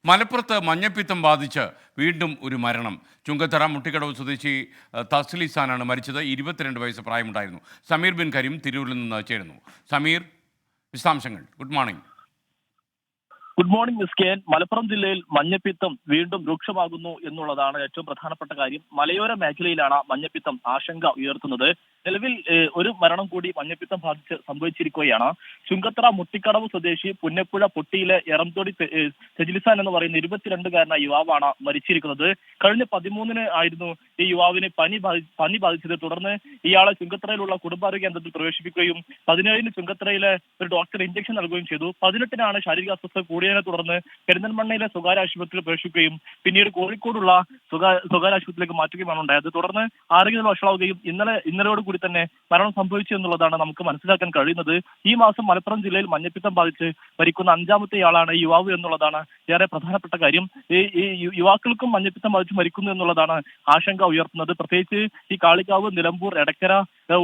മലപ്പുറത്ത് മഞ്ഞപ്പിത്തം ബാധിച്ച് വീണ്ടും ഒരു മരണം. ചുങ്കത്തറ മുട്ടിക്കടവ് സ്വദേശി തസ്ലിസാനാണ് മരിച്ചത്. 22 വയസ്സ് പ്രായമുണ്ടായിരുന്നു. സമീർ ബിൻ കരീം തിരൂരിൽ നിന്ന് ചേരുന്നു. സമീർ, വിശദാംശങ്ങൾ. Good morning. ഗുഡ് മോർണിംഗ് എസ്കെൻ. മലപ്പുറം ജില്ലയിൽ മഞ്ഞപ്പിത്തം വീണ്ടും രൂക്ഷമാകുന്നു എന്നുള്ളതാണ് ഏറ്റവും പ്രധാനപ്പെട്ട കാര്യം. മലയോര മേഖലയിലാണ് മഞ്ഞപ്പിത്തം ആശങ്ക ഉയർത്തുന്നത്. നിലവിൽ ഒരു മരണം കൂടി മഞ്ഞപ്പിത്തം ബാധിച്ച് സംഭവിച്ചിരിക്കുകയാണ്. ചുങ്കത്തറ മുട്ടിക്കടവ് സ്വദേശി പുന്നപ്പുഴ പൊട്ടിയിലെ എറംതൊടി തെജിലിസാൻ എന്ന് പറയുന്ന 22-കാരനായ യുവാവാണ് മരിച്ചിരിക്കുന്നത്. കഴിഞ്ഞ 13-ന് ആയിരുന്നു ഈ യുവാവിന് പനി ബാധിച്ചത്. തുടർന്ന് ഇയാളെ ചുങ്കത്തറയിലുള്ള കുടുംബാരോഗ്യ കേന്ദ്രത്തിൽ പ്രവേശിപ്പിക്കുകയും 17-ന് ചുങ്കത്തറയിലെ ഒരു ഡോക്ടർ ഇഞ്ചക്ഷൻ നൽകുകയും ചെയ്തു. 18-നാണ് ശാരീരിക അസ്വസ്ഥത കൂടിയതിനെ തുടർന്ന് പെരിന്തൽമണ്ണയിലെ സ്വകാര്യ ആശുപത്രിയിൽ പ്രവേശിക്കുകയും പിന്നീട് കോഴിക്കോടുള്ള സ്വകാര്യ ആശുപത്രിയിലേക്ക് മാറ്റുകയുമാണ് ഉണ്ടായത്. തുടർന്ന് ആരോഗ്യം വഷളാവുകയും ഇന്നലെയോട് കൂടി തന്നെ മരണം സംഭവിച്ചു എന്നുള്ളതാണ് നമുക്ക് മനസ്സിലാക്കാൻ കഴിയുന്നത്. ഈ മാസം മലപ്പുറം ജില്ലയിൽ മഞ്ഞപ്പിത്തം ബാധിച്ച് മരിക്കുന്ന 5-ാമത്തെ ആളാണ് ഈ യുവാവ് എന്നുള്ളതാണ് ഏറെ പ്രധാനപ്പെട്ട കാര്യം. ഈ യുവാക്കൾക്കും മഞ്ഞപ്പിത്തം ബാധിച്ച് മരിക്കുന്നു എന്നുള്ളതാണ് ആശങ്ക ഉയർത്തുന്നത്. പ്രത്യേകിച്ച് ഈ കാളികാവ്, നിലമ്പൂർ, എടക്കര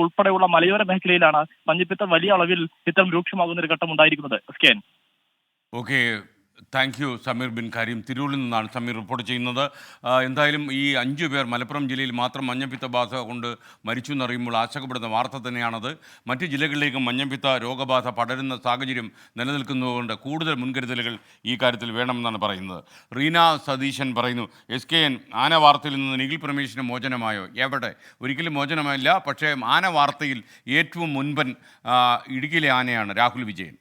ഉൾപ്പെടെയുള്ള മലയോര മേഖലയിലാണ് മഞ്ഞപ്പിത്തം വലിയ അളവിൽ ഇത്തരം രൂക്ഷമാകുന്ന ഒരു ഘട്ടം ഉണ്ടായിരിക്കുന്നത്. സ്കേൻ. Okay, thank you Sameer Bin Kareem. തിരൂരിൽ നിന്നാണ് സമീർ റിപ്പോർട്ട് ചെയ്യുന്നത്. എന്തായാലും ഈ 5 പേർ മലപ്പുറം ജില്ലയിൽ മാത്രം മഞ്ഞപ്പിത്ത ബാധ കൊണ്ട് മരിച്ചു എന്നറിയുമ്പോൾ ആശങ്കപ്പെടുന്ന വാർത്ത തന്നെയാണത്. മറ്റ് ജില്ലകളിലേക്കും മഞ്ഞപ്പിത്ത രോഗബാധ പടരുന്ന സാഹചര്യം നിലനിൽക്കുന്നതുകൊണ്ട് കൂടുതൽ മുൻകരുതലുകൾ ഈ കാര്യത്തിൽ വേണമെന്നാണ് പറയുന്നത്. റീന സതീശൻ പറയുന്നു, SKN, ആന വാർത്തയിൽ നിന്ന് നിഖിൽ പ്രമേശിന് മോചനമായോ? എവിടെ? ഒരിക്കലും മോചനമായില്ല. പക്ഷേ ആന വാർത്തയിൽ ഏറ്റവും മുൻപൻ ഇടുക്കിയിലെ ആനയാണ് രാഹുൽ വിജയൻ.